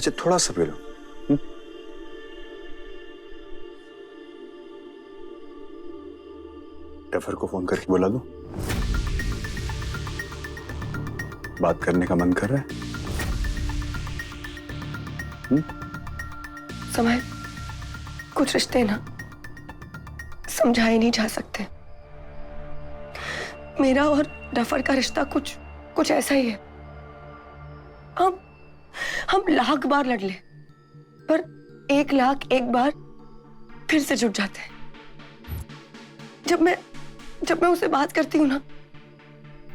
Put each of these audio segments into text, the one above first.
अच्छा थोड़ा सा पी लो। डफर को फोन करके बुला दो, बात करने का मन कर रहा है। समय कुछ रिश्ते ना समझाए नहीं जा सकते। मेरा और डफर का रिश्ता कुछ ऐसा ही है। हम लाख बार लड़ ले, पर 1,00,000 बार फिर से जुट जाते हैं। जब मैं उससे बात करती हूँ ना,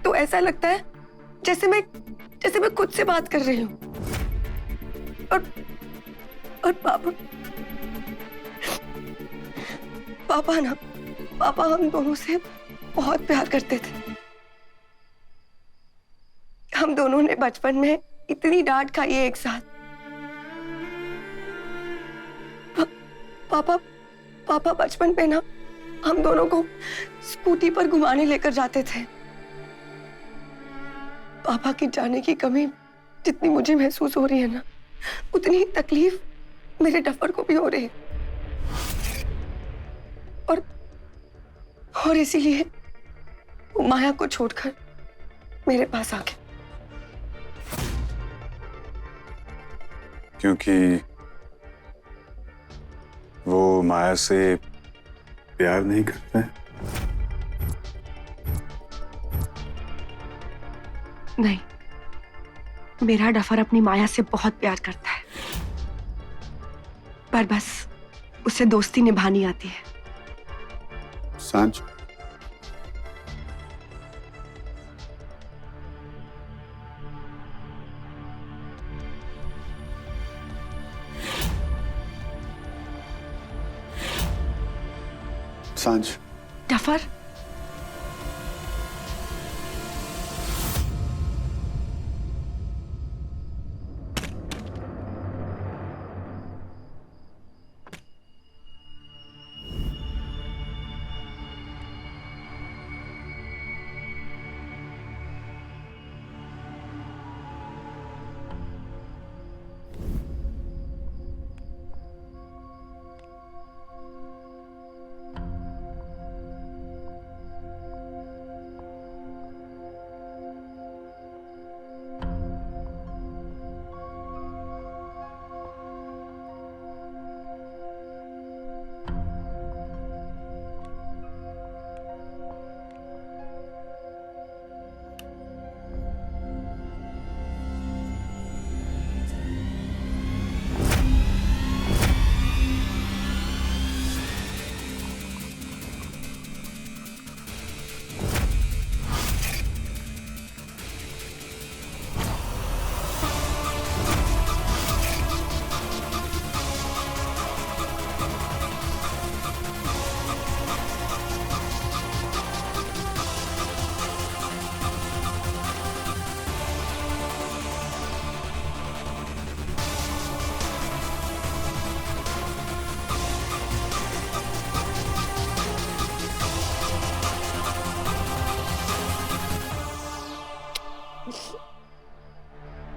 तो ऐसा लगता है जैसे मैं खुद से बात कर रही हूँ। और पापा हम दोनों से बहुत प्यार करते थे। हम दोनों ने बचपन में इतनी डांट खाई है एक साथ। पापा बचपन में ना हम दोनों को स्कूटी पर घुमाने लेकर जाते थे। पापा की जाने की कमी जितनी मुझे महसूस हो रही है ना, उतनी ही तकलीफ मेरे डफर को भी हो रही है। और इसीलिए वो माया को छोड़कर मेरे पास आ गए। क्योंकि वो माया से प्यार नहीं करते। नहीं, मेरा डफर अपनी माया से बहुत प्यार करता है, पर बस उसे दोस्ती निभानी आती है। सांझ सांझ डफर,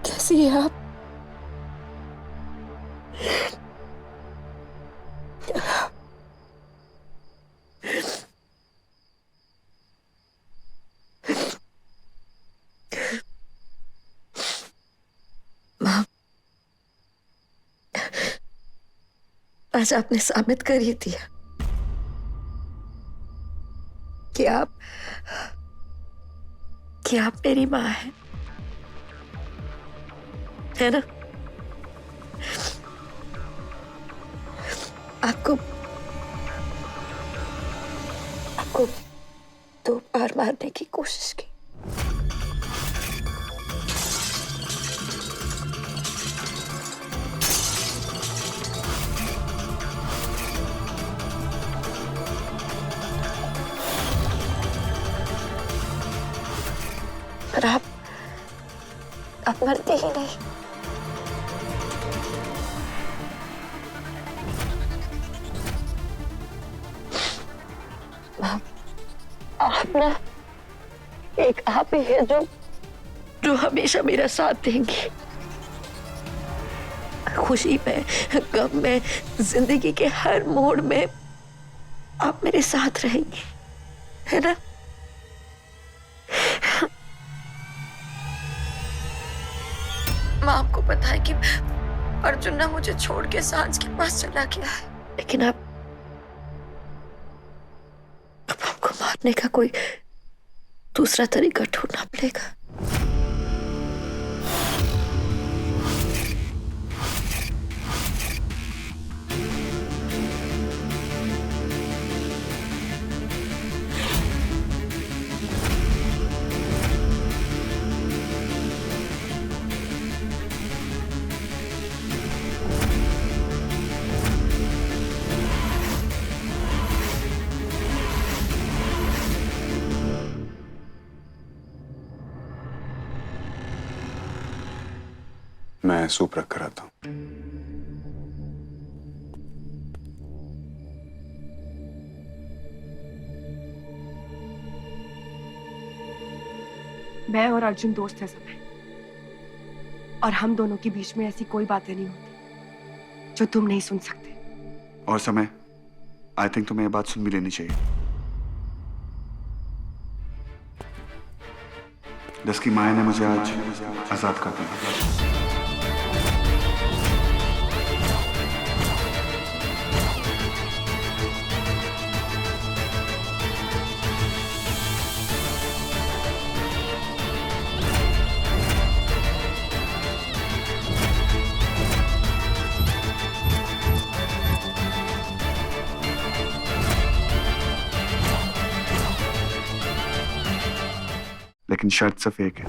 कैसी है आप? माँ, आज आपने साबित कर ही दिया कि आप मेरी माँ हैं, है ना? आपको 2 बार मारने की कोशिश की। पर आप मरते ही नहीं। आप ना एक आप ही है जो हमेशा मेरा साथ देंगी। खुशी में, गम में, जिंदगी के हर मोड़ में आप मेरे साथ रहेंगे, है ना? माँ, आपको पता है कि अर्जुन ना मुझे छोड़ के सांझ के पास चला गया है, लेकिन अब हमको मारने का कोई दूसरा तरीका ढूंढना पड़ेगा। मैं सूप रख कर आता हूं। मैं और अर्जुन दोस्त है समय, और हम दोनों के बीच में ऐसी कोई बातें नहीं होती जो तुम नहीं सुन सकते। और समय, आई थिंक तुम्हें ये बात सुन भी लेनी चाहिए। जिसकी माया ने मुझे आज आजाद कर दिया। लेकिन शर्त सिर्फ एक है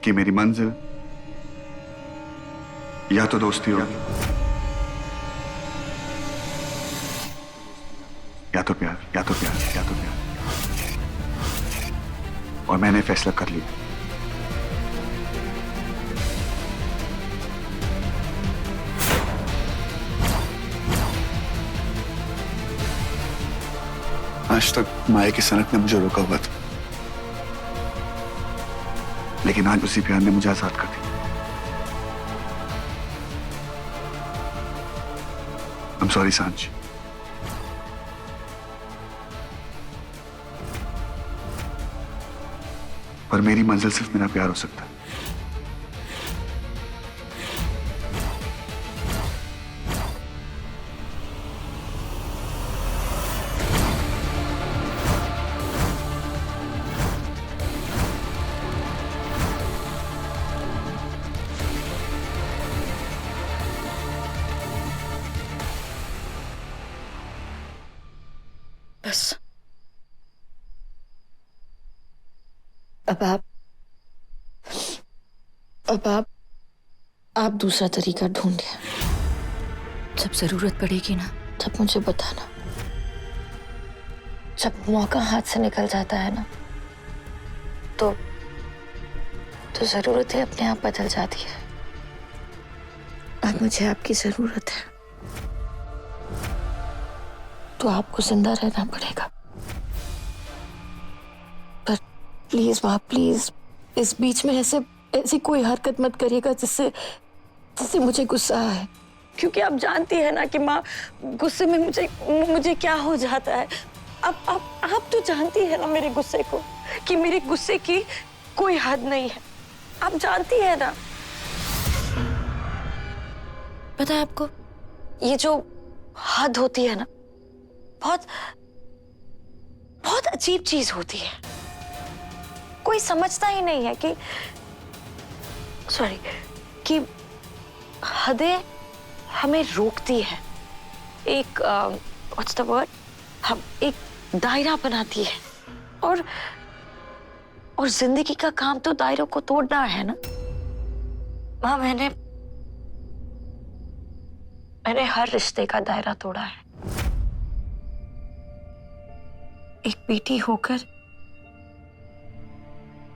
कि मेरी मंजिल या तो दोस्ती होगी या तो प्यार, या तो प्यार, या तो प्यार। और मैंने फैसला कर लिया। आज तक माया की सनक ने मुझे रोका हुआ था, लेकिन आज उसी प्यार ने मुझे आजाद कर दिया। I'm sorry, सांझ। पर मेरी मंजिल सिर्फ मेरा प्यार हो सकता है। बस अब आप दूसरा तरीका ढूंढिए। जब जरूरत पड़ेगी ना, तब मुझे बताना। जब मौका हाथ से निकल जाता है ना, तो जरूरतें अपने आप बदल जाती है। अब मुझे आपकी जरूरत है, तो आपको जिंदा रहना पड़ेगा। पर प्लीज माँ, प्लीज इस बीच में ऐसी कोई हरकत मत करिएगा जिससे मुझे गुस्सा आए, क्योंकि आप जानती है ना कि माँ, गुस्से में मुझे क्या हो जाता है। आप तो जानती है ना मेरे गुस्से को, कि मेरे गुस्से की कोई हद नहीं है। आप जानती है ना। पता है आपको, ये जो हद होती है ना, बहुत बहुत अजीब चीज होती है। कोई समझता ही नहीं है कि हदें हमें रोकती है। एक व्हाट्स द वर्ड, हम एक दायरा बनाती है, और जिंदगी का काम तो दायरों को तोड़ना है ना। माँ, मैंने हर रिश्ते का दायरा तोड़ा है। एक बेटी होकर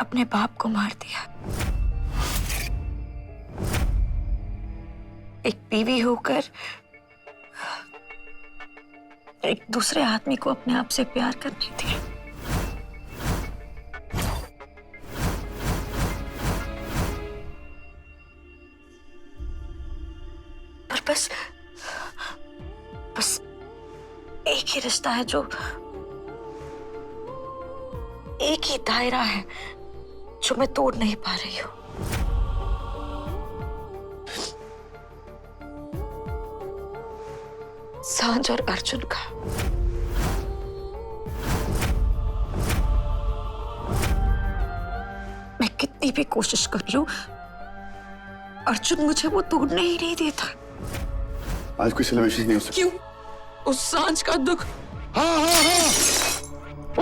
अपने बाप को मार दिया, एक बीवी होकर एक दूसरे आदमी को अपने आप से प्यार करने दिया। बस बस एक ही रिश्ता है जो, एक ही दायरा है जो मैं तोड़ नहीं पा रही हूँ। सांझ और अर्जुन का। मैं कितनी भी कोशिश कर लूं, अर्जुन मुझे वो तोड़ने ही नहीं देता। आज कोई सेलिब्रेशन नहीं हो सकता। क्यों? उस सांझ का दुख। हाँ,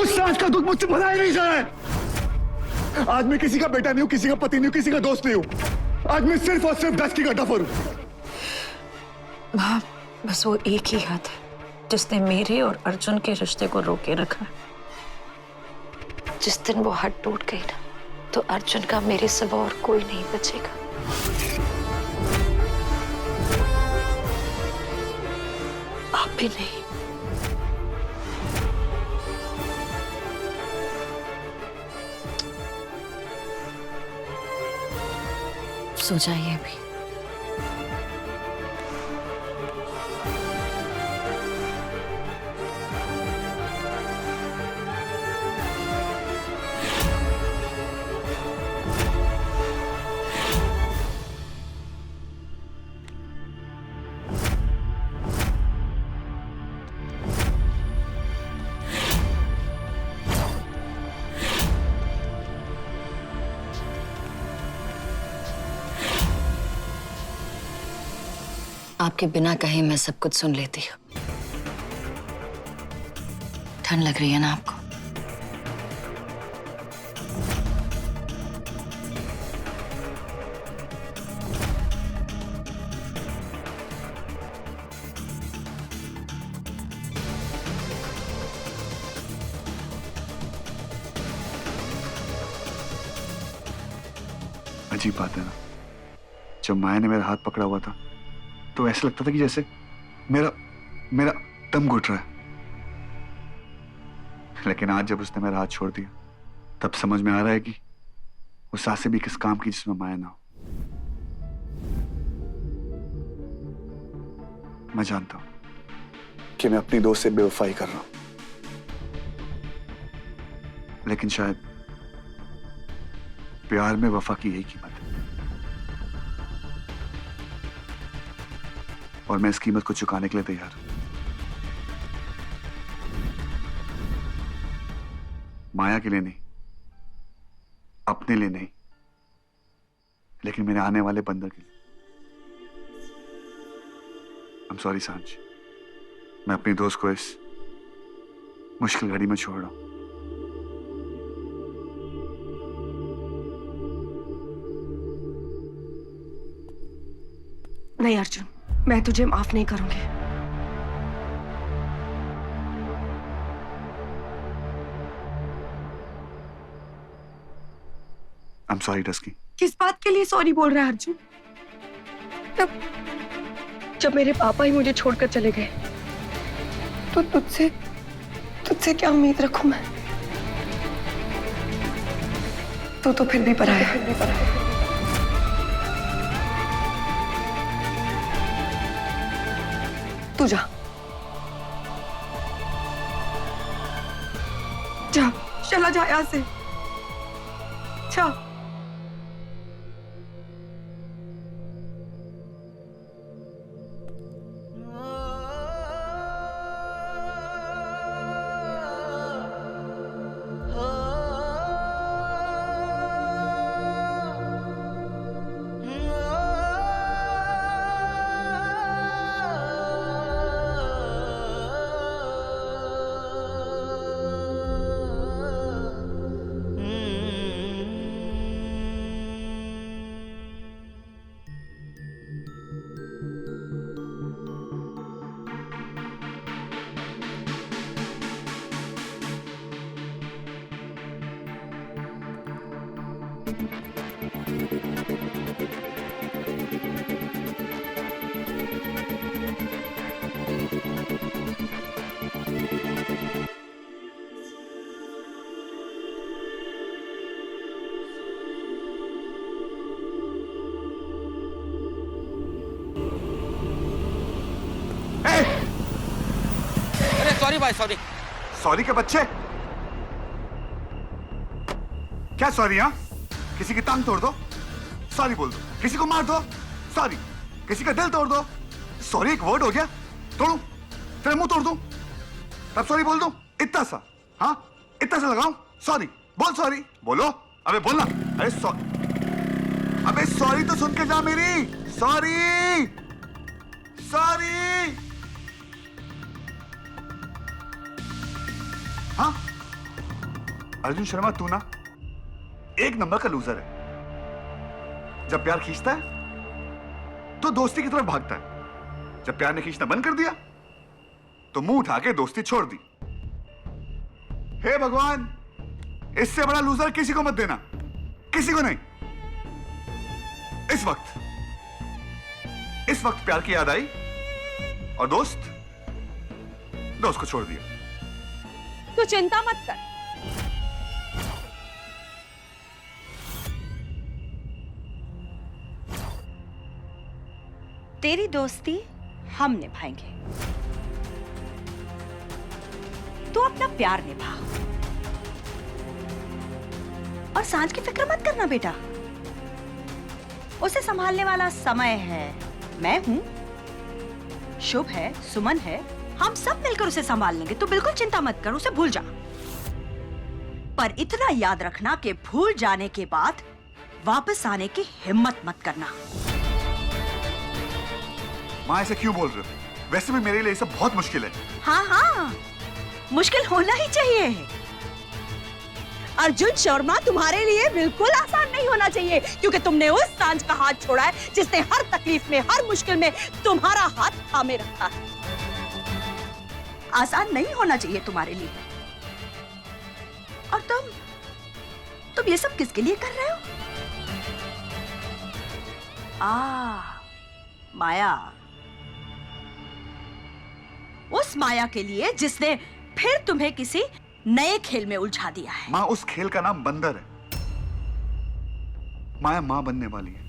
उस सांझ का दुख मुझसे भला ही नहीं जाए। आज मैं किसी का बेटा नहीं हूँ, किसी का पति नहीं हूँ, किसी का दोस्त नहीं हूँ। आज मैं सिर्फ और सिर्फ 10 की गद्दाफर हूँ। माँ, बस वो एक ही हाथ है जिसने मेरे और अर्जुन के रिश्ते को रोके रखा। जिस दिन वो हाथ टूट गई ना, तो अर्जुन का मेरे सिवा और कोई नहीं बचेगा। आप भी नहीं। सो जाइए अभी। आपके बिना कहे मैं सब कुछ सुन लेती हूँ। ठंड लग रही है ना आपको? अजीब बात है ना, जब माया ने मेरा हाथ पकड़ा हुआ था तो ऐसा लगता था कि जैसे मेरा मेरा दम घुट रहा है। लेकिन आज जब उसने मेरा हाथ छोड़ दिया, तब समझ में आ रहा है कि वो सांसें भी किस काम की जिसमें माया ना हो। मैं जानता हूं कि मैं अपनी दोस्त से बेवफाई कर रहा हूं, लेकिन शायद प्यार में वफा की यही कीमत है, और मैं इस कीमत को चुकाने के लिए तैयार हूं। माया के लिए नहीं, अपने लिए नहीं, लेकिन मेरे आने वाले बंदर के लिए। I'm sorry सांझ, मैं अपनी दोस्त को इस मुश्किल घड़ी में छोड़ रहा हूं। नहीं अर्जुन, मैं तुझे माफ नहीं करूंगी। I'm sorry dusky. किस बात के लिए सॉरी बोल रहा है अर्जुन? जब मेरे पापा ही मुझे छोड़कर चले गए तो तुझसे क्या उम्मीद रखूं मैं? तू तो फिर भी पराया है। तू जा, जा, चला जा यहां से, जा। सॉरी भाई सॉरी। सॉरी के बच्चे, क्या सॉरी? हाँ, किसी की टांग तोड़ दो, सॉरी बोल दो। किसी को मार दो, सॉरी। किसी का दिल तोड़ दो, सॉरी एक वर्ड हो गया? तोड़ू, तेरा मुंह तोड़ दूं, तब सॉरी बोल दूं? इतना सा, हाँ इतना सा लगाऊं? सॉरी बोल, सॉरी बोलो। अबे बोलना। अरे सॉरी, अबे सॉरी तो सुन के जा मेरी। Sorry sorry. हाँ अर्जुन शर्मा, तू ना एक नंबर का लूजर है। जब प्यार खींचता है तो दोस्ती की तरफ भागता है, जब प्यार ने खींचना बंद कर दिया तो मुंह उठा के दोस्ती छोड़ दी। हे भगवान, इससे बड़ा लूजर किसी को मत देना, किसी को नहीं। इस वक्त प्यार की याद आई और दोस्त को छोड़ दिया। तू चिंता मत कर, तेरी दोस्ती हम निभाएंगे, तू अपना प्यार निभा। और सांझ की फिक्र मत करना बेटा, उसे संभालने वाला समय है, मैं हूं, शुभ है, सुमन है, हम सब मिलकर उसे संभाल लेंगे। तू बिल्कुल चिंता मत कर, उसे भूल जा। पर इतना याद रखना कि भूल जाने के बाद वापस आने की हिम्मत मत करना। मां ऐसे क्यों बोल रहे हो? वैसे भी मेरे लिए ये सब बहुत मुश्किल है। हाँ हाँ, मुश्किल होना ही चाहिए। अर्जुन शर्मा, तुम्हारे लिए बिल्कुल आसान नहीं होना चाहिए, क्योंकि तुमने उस सांझ का हाथ छोड़ा है जिसने हर तकलीफ में, हर मुश्किल में तुम्हारा हाथ थामे रखा है। आसान नहीं होना चाहिए तुम्हारे लिए। और तुम ये सब किसके लिए कर रहे हो? माया, उस माया के लिए जिसने फिर तुम्हें किसी नए खेल में उलझा दिया है। माँ, उस खेल का नाम बंदर है। माया माँ बनने वाली है।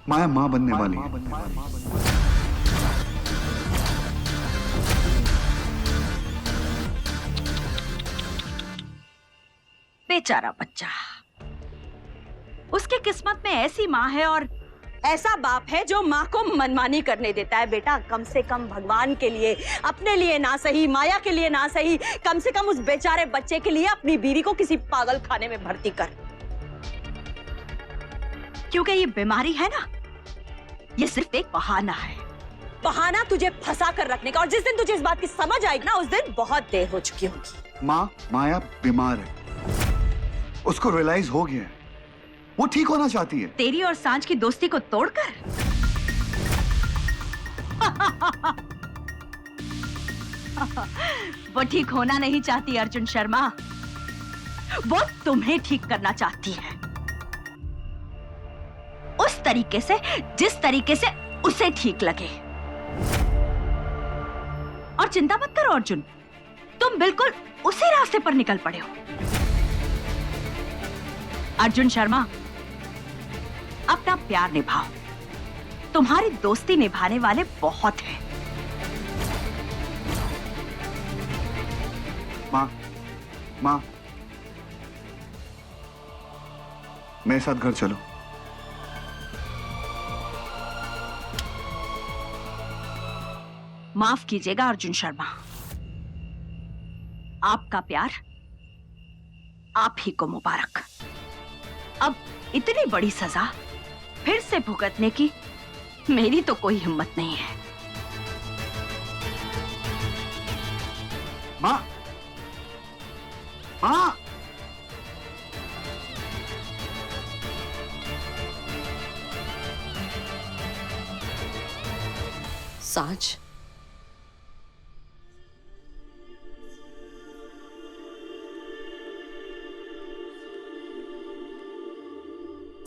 माया माँ बनने वाली है। बेचारा बच्चा, उसकी किस्मत में ऐसी माँ है और ऐसा बाप है जो माँ को मनमानी करने देता है। बेटा, कम से कम भगवान के लिए, अपने लिए ना सही, माया के लिए ना सही, कम से कम उस बेचारे बच्चे के लिए अपनी बीवी को किसी पागल खाने में भर्ती कर। क्योंकि ये बीमारी है ना, ये सिर्फ एक बहाना है, बहाना तुझे फंसा कर रखने का। और जिस दिन तुझे इस बात की समझ आएगी ना, उस दिन बहुत देर हो चुकी होगी। माँ, माया बीमार है, उसको रियलाइज हो गया है, वो ठीक होना चाहती है। तेरी और सांझ की दोस्ती को तोड़कर? वो ठीक होना नहीं चाहती अर्जुन शर्मा, वो तुम्हें ठीक करना चाहती है, उस तरीके से जिस तरीके से उसे ठीक लगे। और चिंता मत करो अर्जुन, तुम बिल्कुल उसी रास्ते पर निकल पड़े हो। अर्जुन शर्मा, अपना प्यार निभाओ, तुम्हारी दोस्ती निभाने वाले बहुत हैं। माँ, माँ, मेरे साथ घर चलो। माफ कीजिएगा अर्जुन शर्मा, आपका प्यार आप ही को मुबारक। अब इतनी बड़ी सजा फिर से भुगतने की मेरी तो कोई हिम्मत नहीं है। माँ, माँ, सांझ,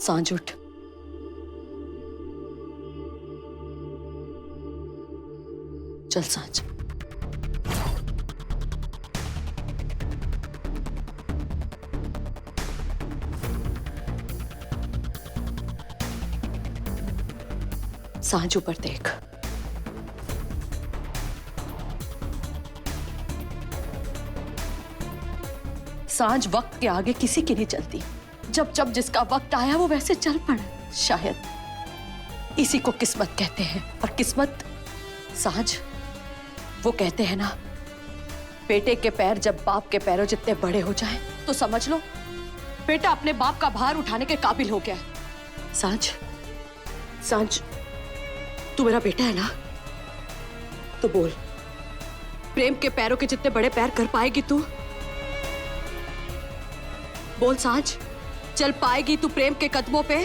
सांझ उठ। चल सांझ। सांझ ऊपर देख। सांझ वक्त के आगे किसी की नहीं चलती। जब जब जिसका वक्त आया वो वैसे चल पड़ा। शायद इसी को किस्मत कहते हैं। और किस्मत सांझ, वो कहते हैं ना, बेटे के पैर जब बाप के पैरों जितने बड़े हो जाएं, तो समझ लो बेटा अपने बाप का भार उठाने के काबिल हो गया है। सांझ, सांझ, तू मेरा बेटा है ना? तो बोल, प्रेम के पैरों के जितने बड़े पैर कर पाएगी तू? बोल सांझ, चल पाएगी तू प्रेम के कदमों पे?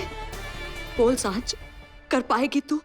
बोल सांझ, कर पाएगी तू?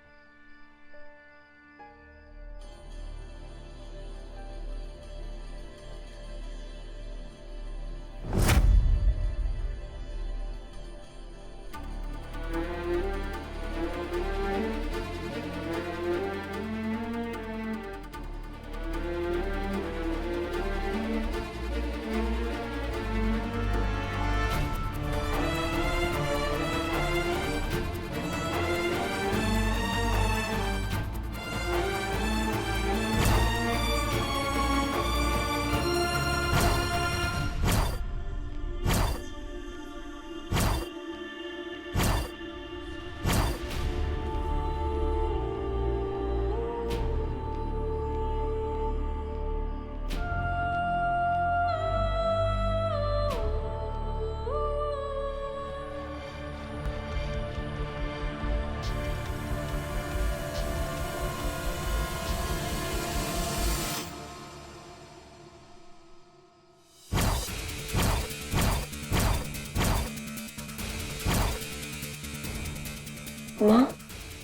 माँ,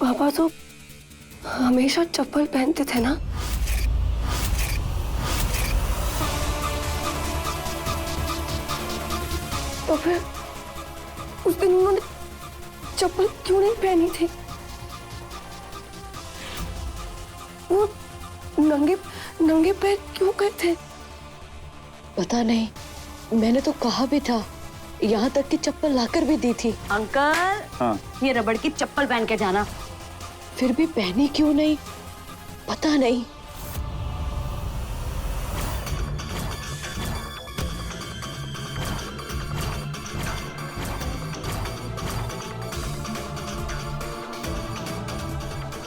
पापा तो हमेशा चप्पल पहनते थे ना? तो फिर उस दिन उन्होंने चप्पल क्यों नहीं पहनी थी? वो नंगे नंगे पैर क्यों गए थे? पता नहीं, मैंने तो कहा भी था, यहाँ तक कि चप्पल लाकर भी दी थी। अंकल, हाँ। ये रबड़ की चप्पल पहन के जाना। फिर भी पहनी क्यों नहीं, पता नहीं।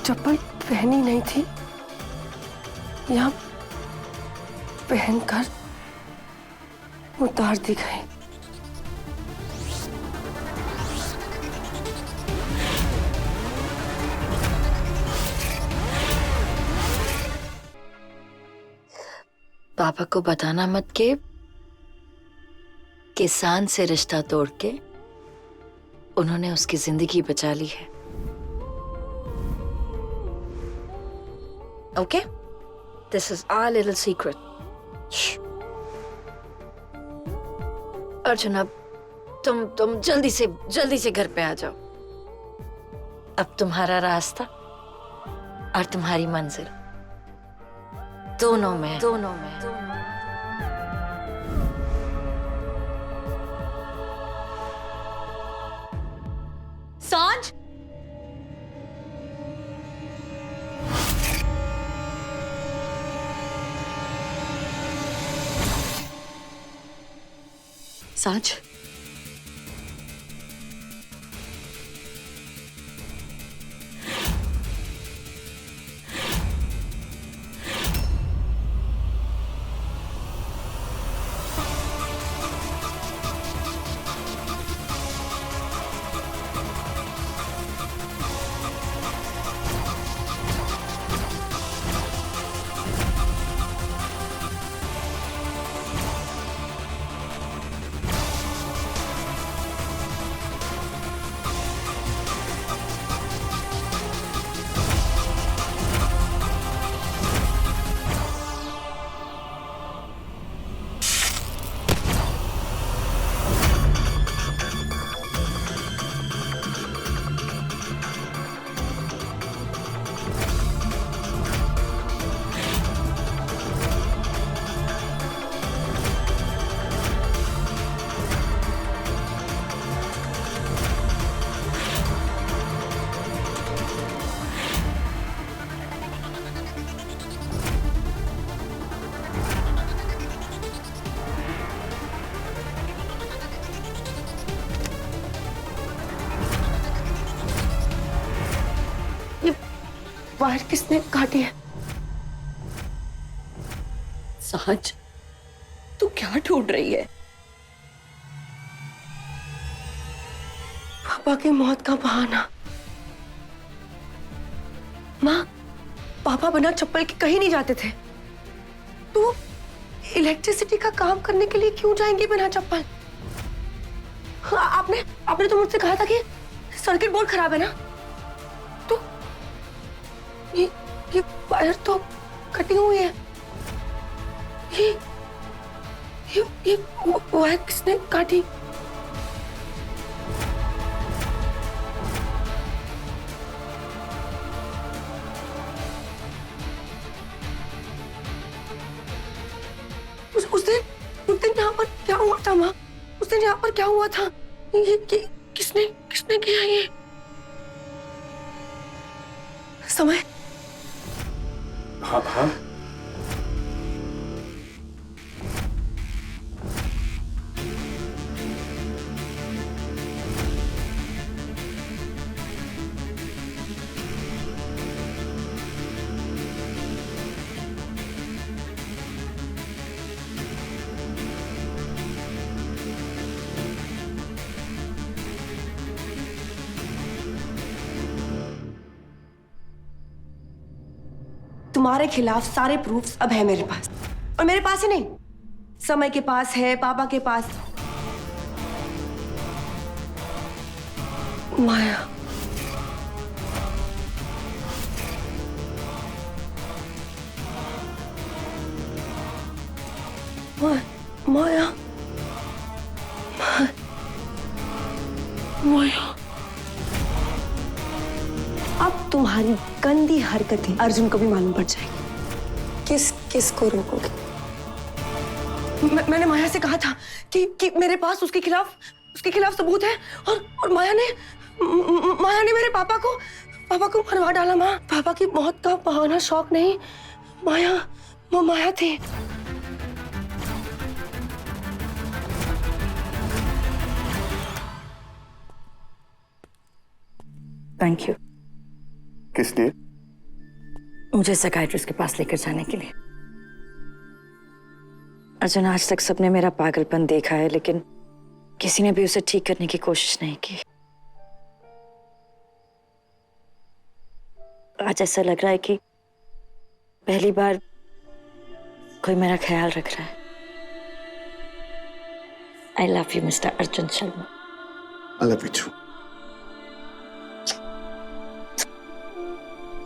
चप्पल पहनी नहीं थी या पहनकर उतार दी गई? पापा को बताना मत कि किसान से रिश्ता तोड़ के उन्होंने उसकी जिंदगी बचा ली है। Okay, this is our little secret. Arjun, अब तुम जल्दी से घर पे आ जाओ। अब तुम्हारा रास्ता और तुम्हारी मंजिल दोनों में सांझ, सांझ, वायर किसने काटी है? सहज, तू क्या ढूंढ रही है? पापा की मौत का बहाना। माँ, पापा बिना चप्पल के कहीं नहीं जाते थे। तो इलेक्ट्रिसिटी का काम करने के लिए क्यों जाएंगे बिना चप्पल? आपने तो मुझसे कहा था कि सर्किट बोर्ड खराब है ना? तो ये वायर तो कटी हुई है। ये वायर किसने काटी? उस दिन यहाँ पर क्या हुआ था माँ? उस दिन यहाँ पर क्या हुआ था? ये किसने किया ये? समय। हाँ हाँ। तुम्हारे खिलाफ सारे प्रूफ्स अब है मेरे पास, और मेरे पास ही नहीं, समय के पास है, पापा के पास। माया, माया, माया। अब तुम्हारी गंदी हरकतें अर्जुन को भी मालूम पड़ जाएगी। किसको रोकोगे? मैंने माया से कहा था कि मेरे पास उसके खिलाफ सबूत है, और माया ने मेरे पापा को मरवा डाला। माँ, पापा की मौत का बहाना शौक नहीं, वो माया थी। थैंक यू किस लिए? मुझे साइकियाट्रिस्ट के पास लेकर जाने के लिए। अर्जुन आज तक सबने मेरा पागलपन देखा है, लेकिन किसी ने भी उसे ठीक करने की कोशिश नहीं की। आज ऐसा लग रहा है कि पहली बार कोई मेरा ख्याल रख रहा है। I love you Mister Arjun Sharma. I love you too.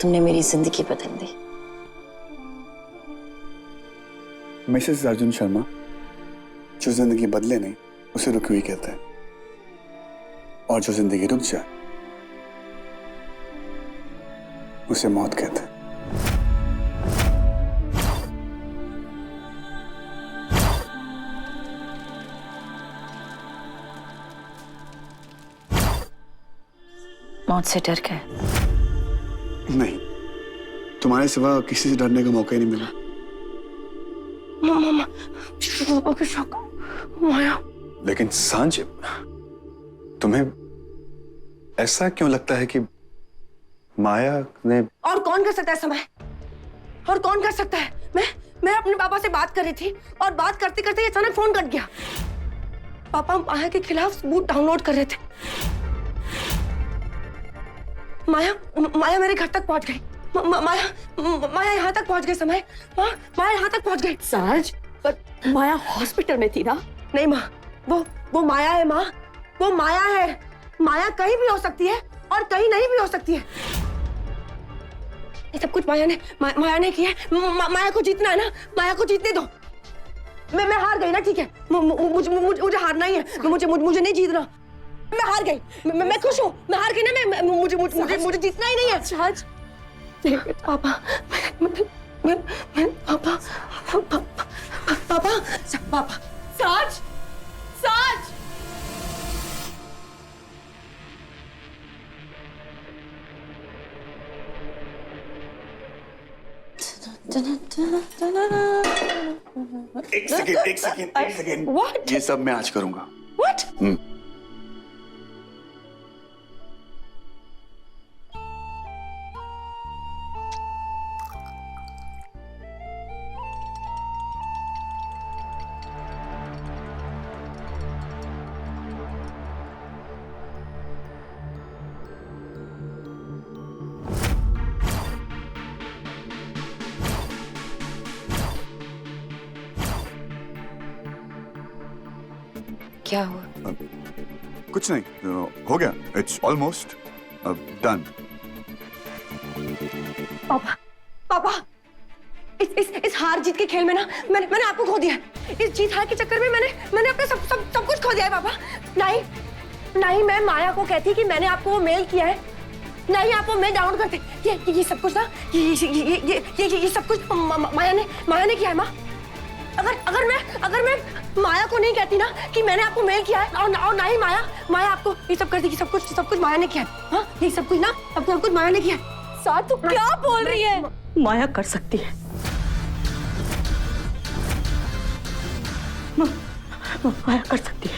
तुमने मेरी जिंदगी बदल दी। मिसेस अर्जुन शर्मा, जो जिंदगी बदले नहीं उसे रुकी हुई कहते हैं, और जो जिंदगी रुक जाए उसे मौत कहते हैं। मौत से डर गए? नहीं, तुम्हारे सिवा किसी से डरने का मौका ही नहीं मिला। पापा के शौक, माया। लेकिन सांझ, तुम्हें ऐसा क्यों लगता है कि माया ने? और कौन कर सकता है समय? और कौन कर सकता है? मैं अपने पापा से बात कर रही थी, और बात करते करते अचानक फोन कट गया। पापा माया के खिलाफ सबूत डाउनलोड कर रहे थे। माया मेरे घर तक पहुंच गई। माया यहाँ तक पहुंच गई। समय, माया यहाँ तक पहुंच गई। साज, पर माया हॉस्पिटल में थी ना? नहीं माँ, वो माया है माँ, वो माया है। माया कहीं भी हो सकती है और कहीं नहीं भी हो सकती है। ये सब कुछ माया ने किया है। माया को जीतना है ना, माया को जीतने दो। मैं हार गई ना, ठीक है, मुझे हारना ही है। मुझे नहीं जीतना। मैं हार गई। मैं खुश हूँ, मैं हार गई ना। मुझे जीतना ही नहीं है। साज, पापा, पापा, साज, साज। एक सेकेंड। What? ये सब मैं आज करूंगा। What? क्या हुआ? कुछ नहीं, हो गया, इट्स ऑलमोस्ट डन। पापा, पापा, इस हार जीत के खेल में ना मैंने आपको खो दिया है। इस जीत हार के चक्कर में मैंने अपना सब कुछ खो दिया है पापा। नहीं मैं माया को कहती कि मैंने आपको वो मेल किया है, नहीं आप वो मेल डाउनलोड करते। ये सब कुछ ना ये सब कुछ माया ने किया है माँ। अगर मैं माया को नहीं कहती ना कि मैंने आपको मेल किया है, और ना ही माया आपको ये सब करती कि सब कुछ माया ने किया है। हाँ, ये सब कुछ ना सब कुछ माया ने किया है। साथ तू क्या बोल रही है? माया कर सकती है, माया कर सकती है।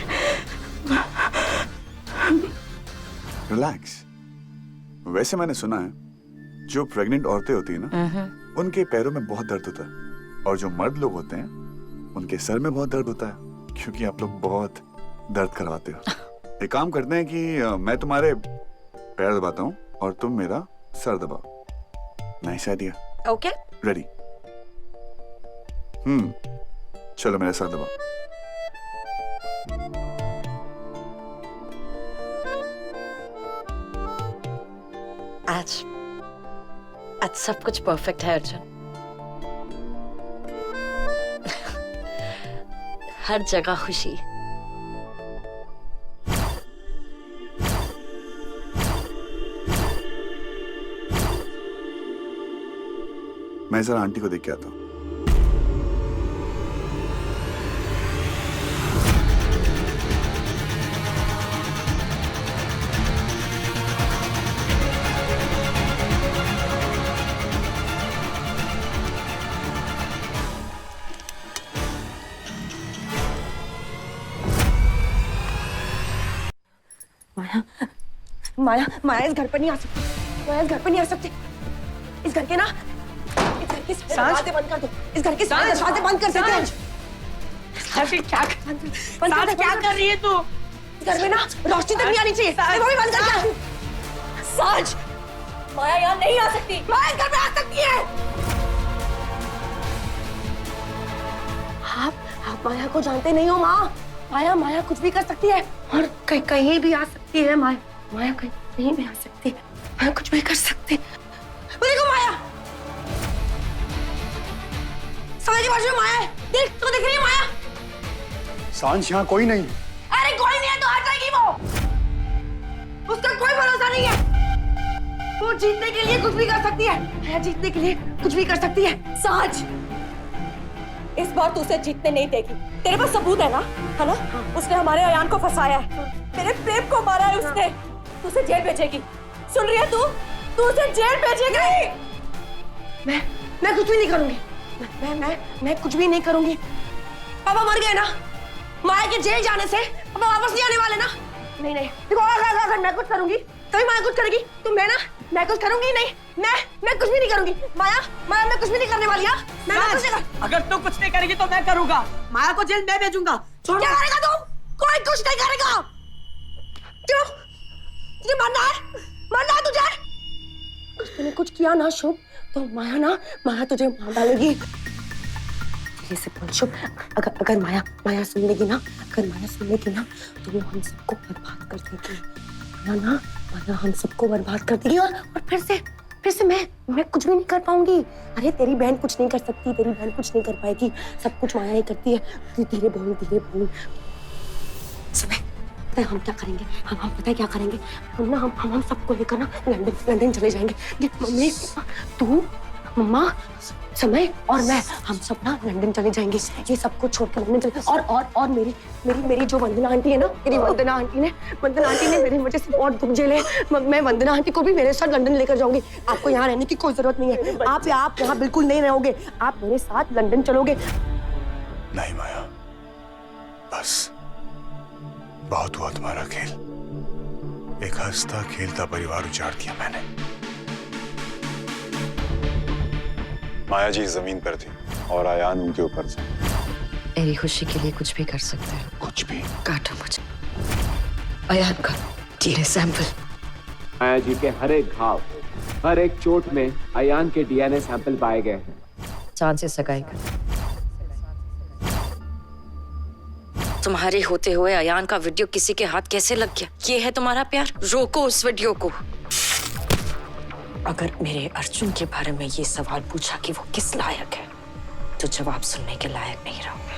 रिलैक्स। वैसे मैंने सुना है जो प्रेग्नेंट औरतें होती है ना, उनके पैरों में बहुत दर्द होता है, और जो मर्द लोग होते हैं उनके सर में बहुत दर्द होता है, क्योंकि आप लोग बहुत दर्द करवाते हो। एक काम करते हैं कि मैं तुम्हारे पैर दबाता हूँ और तुम मेरा सर दबाओ। Nice idea. Okay, ready? चलो मेरा सर दबाओ। आज सब कुछ परफेक्ट है अर्जुन। हर जगह खुशी। मैं जरा आंटी को देख के आता हूँ। माया इस घर पर नहीं आ सकती। माया इस घर पर नहीं आ सकती। इस घर के दरवाजे बंद कर दो। इस घर के सारे दरवाजे बंद कर देते हैं। क्या कर रही है तू? इस घर में ना रोशनी तक नहीं आनी चाहिए। वो भी बंद कर दो। साज, माया यहाँ नहीं आ सकती। माया इस घर में आ सकती है। आप माया को जानते नहीं हो माँ। माया कुछ भी कर सकती है, और कहीं भी आ सकती है। माया कहीं भी आ सकती है। माया कुछ भी कर सकती है। देखो माया, समय की बाजू में माया है। देख रही है माया? सांझ यहाँ कोई नहीं। अरे कोई नहीं है तो आ जाएगी वो। उसका कोई भरोसा नहीं है। वो जीतने के लिए कुछ भी कर सकती है। माया जीतने के लिए कुछ भी कर सकती है। साज, इस बार तू उसे जीतने नहीं देगी। तेरे पास सबूत है ना? उसने हमारे अयान को फंसाया है, मेरे प्रेम को मारा है उसने। तू उसे जेल भेजेगी, सुन रही है तू? तू उसे जेल भेजेगी। मैं कुछ भी नहीं करूंगी। मैं कुछ भी नहीं करूंगी। पापा मर गए ना, माया के जेल जाने से पापा वापस नहीं आने वाले ना। नहीं देखो, अगर मैं कुछ करूंगी तभी माया कुछ करेगी। तो मैं कुछ करूंगी नहीं। मैं कुछ भी नहीं करूंगी। माया मैं कुछ भी नहीं करने वाली। मैं कुछ नहीं कर। अगर तू कुछ नहीं करेगी तो मैं करूंगा। माया को जेल मैं भेजूंगा। क्या करेगा तुम? कोई कुछ नहीं करेगा। क्यों? तुझे मरना है तुझे। तूने कुछ किया ना शुभ, तो माया तुझे मार डालेगी। ये से बोल शुभ, अगर माया सुन लेगी ना, तो वो हम सबको बर्बाद कर देगी। माया हम सबको बर्बाद कर देगी, और फिर से मैं कुछ भी नहीं कर पाऊंगी। अरे तेरी बहन कुछ नहीं कर सकती, तेरी बहन कुछ नहीं कर पाएगी। सब कुछ माया ही करती है। धीरे बोल। समय हम क्या करेंगे? हम पता है क्या करेंगे? हम सबको लेकर ना लंदन चले जाएंगे। मम्मी, तू, मम्मा, समय और मैं, हम सब ना लंदन चले जाएंगे। ये सब कुछ छोड़ के लंदन चले। और मेरी जो वंदना आंटी है ना, वंदना आंटी ने मेरी वजह से बहुत दुख झेले। मैं वंदना आंटी को भी मेरे साथ लंदन लेकर जाऊंगी। आपको यहाँ रहने की कोई जरूरत नहीं है। आप यहाँ बिल्कुल नहीं रहोगे। आप मेरे साथ लंदन चलोगे। नहीं माया, बस बहुत हुआ तुम्हारा खेल। एक हंसता खेलता परिवार उजाड़ दिया मैंने। माया जी जमीन पर थी और आयान उनके ऊपर था। मेरी खुशी के लिए कुछ भी कर सकते हैं। कुछ भी? काटो मुझे। अयान का डीएनए सैंपल। माया जी के हर एक घाव, हर एक चोट में अयान के डीएनए सैंपल पाए गए हैं। चांद से सगाई कर। तुम्हारे होते हुए अयान का वीडियो किसी के हाथ कैसे लग गया? ये है तुम्हारा प्यार? रोको उस वीडियो को। अगर मेरे अर्जुन के बारे में ये सवाल पूछा कि वो किस लायक है, तो जवाब सुनने के लायक नहीं रहोगे।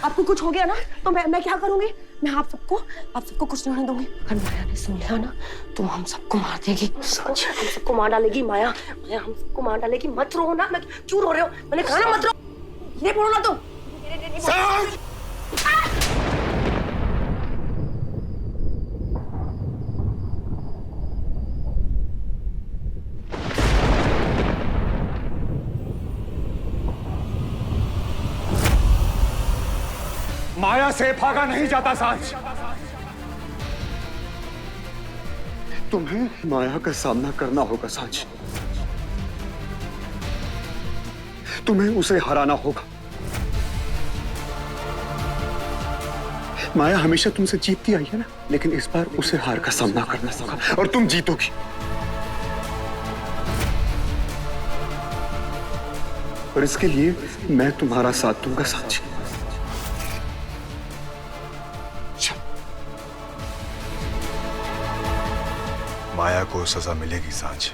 आपको कुछ हो गया ना तो मैं क्या करूंगी? मैं आप सबको कुछ नहीं होने दूंगी। अगर माया ने सुन लिया ना तो हम सबको मार देगी। हम सबको मार डालेगी माया हम सबको मार डालेगी। मत रो ना। मैं क्यों रो रहे हो? मैंने कहा ना मत रो। ये बोलो ना तुम। माया से भागा नहीं जाता सांच। तुम्हें माया का सामना करना होगा सांच। तुम्हें उसे हराना होगा। माया हमेशा तुमसे जीतती आई है ना, लेकिन इस बार उसे हार का सामना करना होगा और तुम जीतोगी। और इसके लिए मैं तुम्हारा साथ दूंगा सांच। माया को सजा मिलेगी सांच,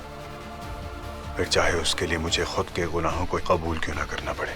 फिर चाहे उसके लिए मुझे खुद के गुनाहों को कबूल क्यों ना करना पड़े।